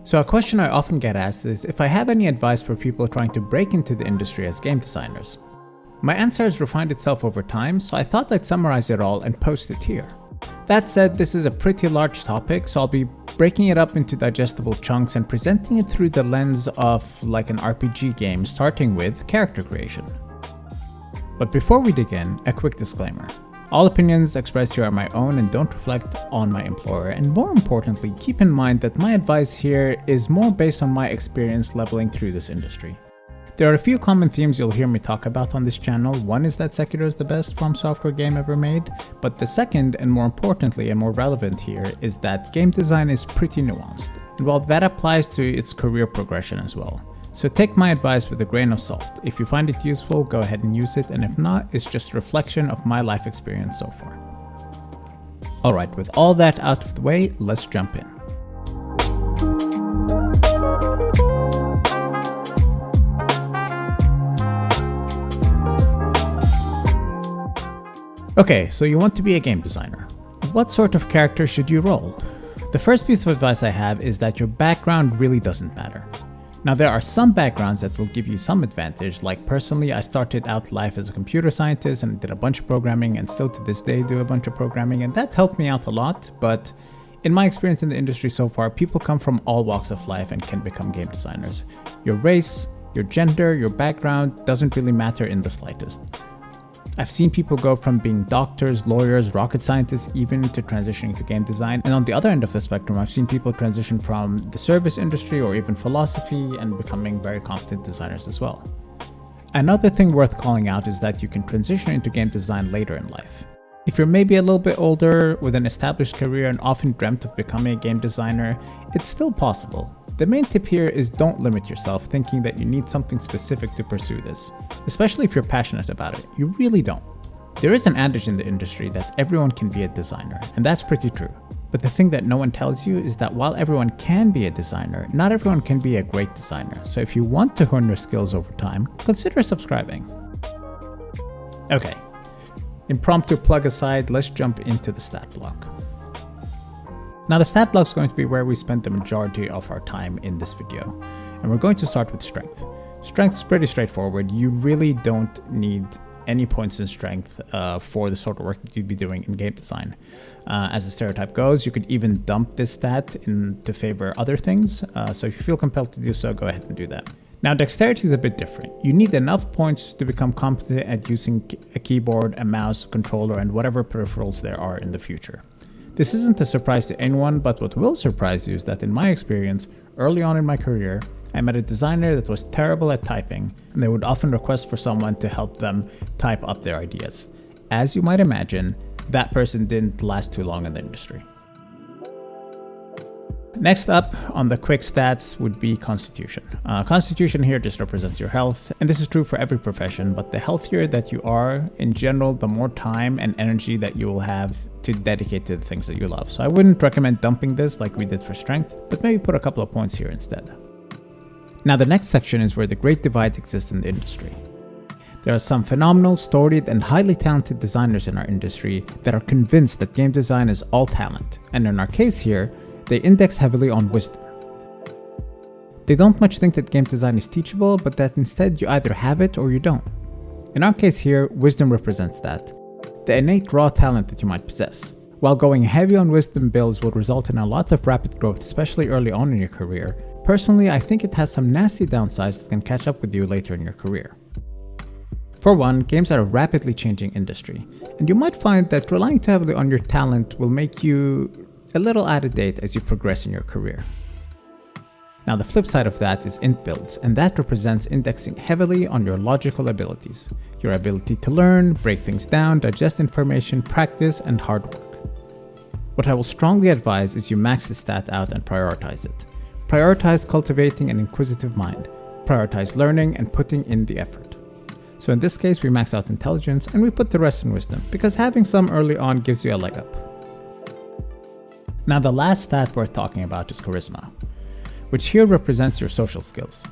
So a question I often get asked is if I have any advice for people trying to break into the industry as game designers. My answer has refined itself over time, so I thought I'd summarize it all and post it here. That said, this is a pretty large topic, so I'll be breaking it up into digestible chunks and presenting it through the lens of like an RPG game, starting with character creation. But before we dig in, a quick disclaimer. All opinions expressed here are my own and don't reflect on my employer, and more importantly, keep in mind that my advice here is more based on my experience leveling through this industry. There are a few common themes you'll hear me talk about on this channel. One is that Sekiro is the best From Software game ever made, but the second, and more importantly and more relevant here, is that game design is pretty nuanced, and while that applies to its career progression as well. So take my advice with a grain of salt. If you find it useful, go ahead and use it, and if not, it's just a reflection of my life experience so far. Alright, with all that out of the way, let's jump in. Okay, so you want to be a game designer. What sort of character should you roll? The first piece of advice I have is that your background really doesn't matter. Now there are some backgrounds that will give you some advantage, like personally I started out life as a computer scientist and did a bunch of programming and still to this day do a bunch of programming, and that helped me out a lot, but in my experience in the industry so far, people come from all walks of life and can become game designers. Your race, your gender, your background doesn't really matter in the slightest. I've seen people go from being doctors, lawyers, rocket scientists, even to transitioning to game design. And on the other end of the spectrum, I've seen people transition from the service industry or even philosophy and becoming very competent designers as well. Another thing worth calling out is that you can transition into game design later in life. If you're maybe a little bit older with an established career and often dreamt of becoming a game designer, it's still possible. The main tip here is don't limit yourself thinking that you need something specific to pursue this, especially if you're passionate about it. You really don't. There is an adage in the industry that everyone can be a designer, and that's pretty true. But the thing that no one tells you is that while everyone can be a designer, not everyone can be a great designer. So if you want to hone your skills over time, consider subscribing. Okay, impromptu plug aside, let's jump into the stat block. Now the stat block is going to be where we spend the majority of our time in this video, and we're going to start with strength. Strength is pretty straightforward. You really don't need any points in strength for the sort of work that you'd be doing in game design. As the stereotype goes, you could even dump this stat to favor other things, so if you feel compelled to do so, go ahead and do that. Now dexterity is a bit different. You need enough points to become competent at using a keyboard, a mouse, controller, and whatever peripherals there are in the future. This isn't a surprise to anyone, but what will surprise you is that in my experience, early on in my career, I met a designer that was terrible at typing, and they would often request for someone to help them type up their ideas. As you might imagine, that person didn't last too long in the industry. Next up on the quick stats would be constitution. Constitution here just represents your health, and this is true for every profession, but the healthier that you are in general, the more time and energy that you will have to dedicate to the things that you love. So I wouldn't recommend dumping this like we did for strength, but maybe put a couple of points here instead. Now the next section is where the great divide exists in the industry. There are some phenomenal, storied, and highly talented designers in our industry that are convinced that game design is all talent, and in our case here, they index heavily on wisdom. They don't much think that game design is teachable, but that instead you either have it or you don't. In our case here, wisdom represents that, the innate raw talent that you might possess. While going heavy on wisdom builds will result in a lot of rapid growth, especially early on in your career, personally I think it has some nasty downsides that can catch up with you later in your career. For one, games are a rapidly changing industry, and you might find that relying too heavily on your talent will make you a little out of date as you progress in your career. Now the flip side of that is int builds, and that represents indexing heavily on your logical abilities, your ability to learn, break things down, digest information, practice, and hard work. What I will strongly advise is you max the stat out and prioritize it. Prioritize cultivating an inquisitive mind, prioritize learning and putting in the effort. So in this case we max out intelligence and we put the rest in wisdom, because having some early on gives you a leg up. Now the last stat worth talking about is charisma, which here represents your social skills.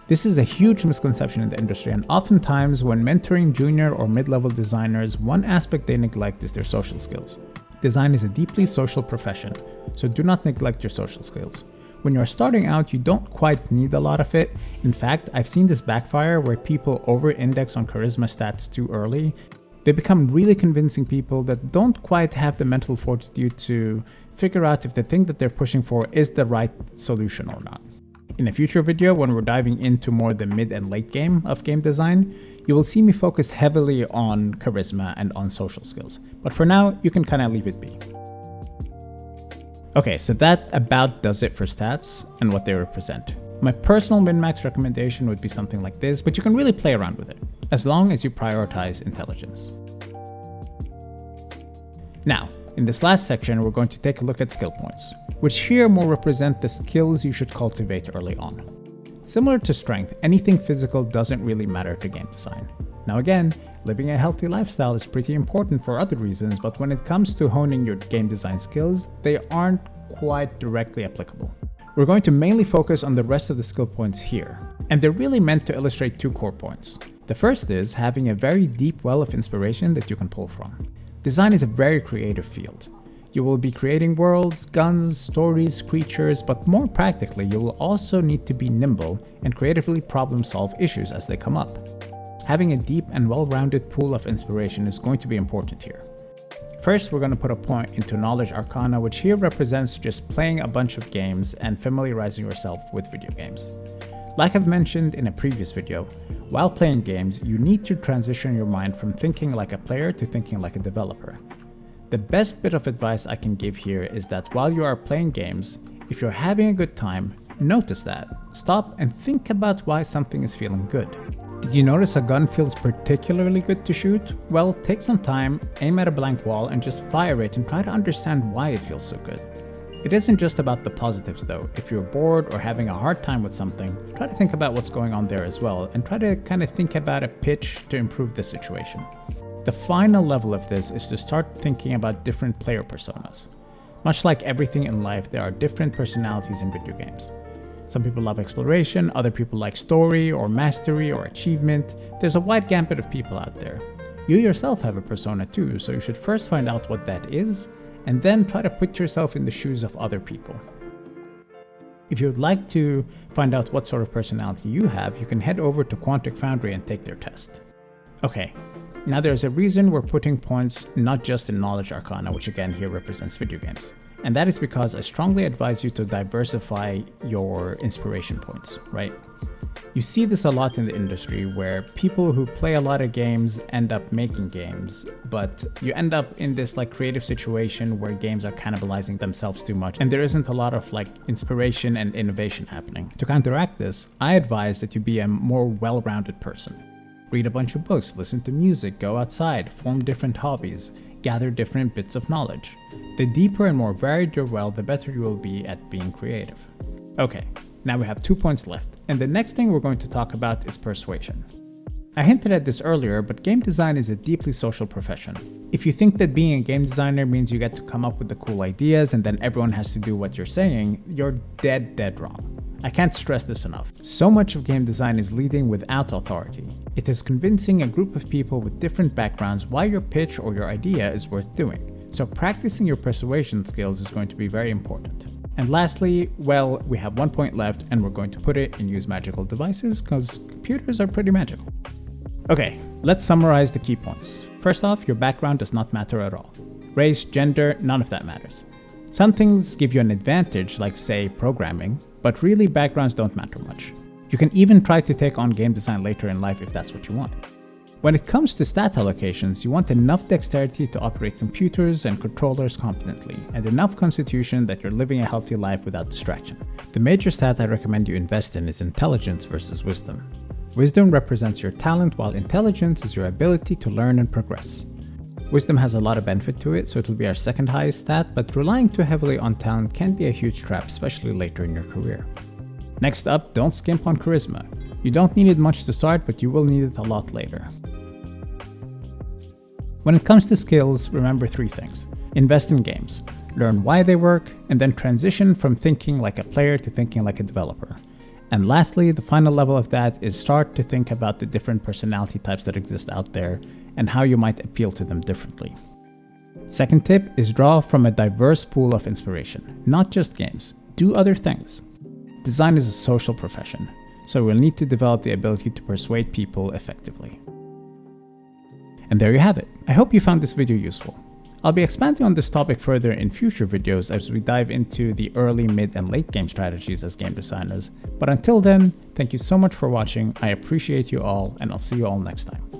This is a huge misconception in the industry, and oftentimes when mentoring junior or mid-level designers, one aspect they neglect is their social skills. Design is a deeply social profession, so do not neglect your social skills. When you're starting out, you don't quite need a lot of it. In fact, I've seen this backfire where people over-index on charisma stats too early. They become really convincing people that don't quite have the mental fortitude to figure out if the thing that they're pushing for is the right solution or not. In a future video, when we're diving into more the mid and late game of game design, you will see me focus heavily on charisma and on social skills. But for now, you can kind of leave it be. Okay, so that about does it for stats and what they represent. My personal min-max recommendation would be something like this, but you can really play around with it, as long as you prioritize intelligence. Now, in this last section, we're going to take a look at skill points, which here more represent the skills you should cultivate early on. Similar to strength, anything physical doesn't really matter to game design. Now again, living a healthy lifestyle is pretty important for other reasons, but when it comes to honing your game design skills, they aren't quite directly applicable. We're going to mainly focus on the rest of the skill points here, and they're really meant to illustrate two core points. The first is having a very deep well of inspiration that you can pull from. Design is a very creative field. You will be creating worlds, guns, stories, creatures, but more practically, you will also need to be nimble and creatively problem solve issues as they come up. Having a deep and well-rounded pool of inspiration is going to be important here. First, we're going to put a point into Knowledge Arcana, which here represents just playing a bunch of games and familiarizing yourself with video games. Like I've mentioned in a previous video, while playing games, you need to transition your mind from thinking like a player to thinking like a developer. The best bit of advice I can give here is that while you are playing games, if you're having a good time, notice that. Stop and think about why something is feeling good. Did you notice a gun feels particularly good to shoot? Well, take some time, aim at a blank wall, and just fire it and try to understand why it feels so good. It isn't just about the positives though. If you're bored or having a hard time with something, try to think about what's going on there as well, and try to kind of think about a pitch to improve the situation. The final level of this is to start thinking about different player personas. Much like everything in life, there are different personalities in video games. Some people love exploration, other people like story or mastery or achievement. There's a wide gamut of people out there. You yourself have a persona too, so you should first find out what that is, and then try to put yourself in the shoes of other people. If you would like to find out what sort of personality you have, you can head over to Quantic Foundry and take their test. Okay, now there's a reason we're putting points not just in Knowledge Arcana, which again here represents video games. And that is because I strongly advise you to diversify your inspiration points, right? You see this a lot in the industry where people who play a lot of games end up making games, but you end up in this like creative situation where games are cannibalizing themselves too much and there isn't a lot of like inspiration and innovation happening. To counteract this, I advise that you be a more well-rounded person. Read a bunch of books, listen to music, go outside, form different hobbies, gather different bits of knowledge. The deeper and more varied your well, the better you will be at being creative. Okay, now we have 2 points left, and the next thing we're going to talk about is persuasion. I hinted at this earlier, but game design is a deeply social profession. If you think that being a game designer means you get to come up with the cool ideas and then everyone has to do what you're saying, you're dead wrong. I can't stress this enough. So much of game design is leading without authority. It is convincing a group of people with different backgrounds why your pitch or your idea is worth doing. So practicing your persuasion skills is going to be very important. And lastly, well, we have 1 point left and we're going to put it in use magical devices because computers are pretty magical. Okay, let's summarize the key points. First off, your background does not matter at all. Race, gender, none of that matters. Some things give you an advantage, like say programming, but really backgrounds don't matter much. You can even try to take on game design later in life if that's what you want. When it comes to stat allocations, you want enough dexterity to operate computers and controllers competently, and enough constitution that you're living a healthy life without distraction. The major stat I recommend you invest in is intelligence versus wisdom. Wisdom represents your talent, while intelligence is your ability to learn and progress. Wisdom has a lot of benefit to it, so it will be our second highest stat, but relying too heavily on talent can be a huge trap, especially later in your career. Next up, don't skimp on charisma. You don't need it much to start, but you will need it a lot later. When it comes to skills, remember 3 things. Invest in games, learn why they work, and then transition from thinking like a player to thinking like a developer. And lastly, the final level of that is start to think about the different personality types that exist out there and how you might appeal to them differently. Second tip is draw from a diverse pool of inspiration, not just games. Do other things. Design is a social profession, so we'll need to develop the ability to persuade people effectively. And there you have it. I hope you found this video useful. I'll be expanding on this topic further in future videos as we dive into the early, mid, and late game strategies as game designers. But until then, thank you so much for watching, I appreciate you all, and I'll see you all next time.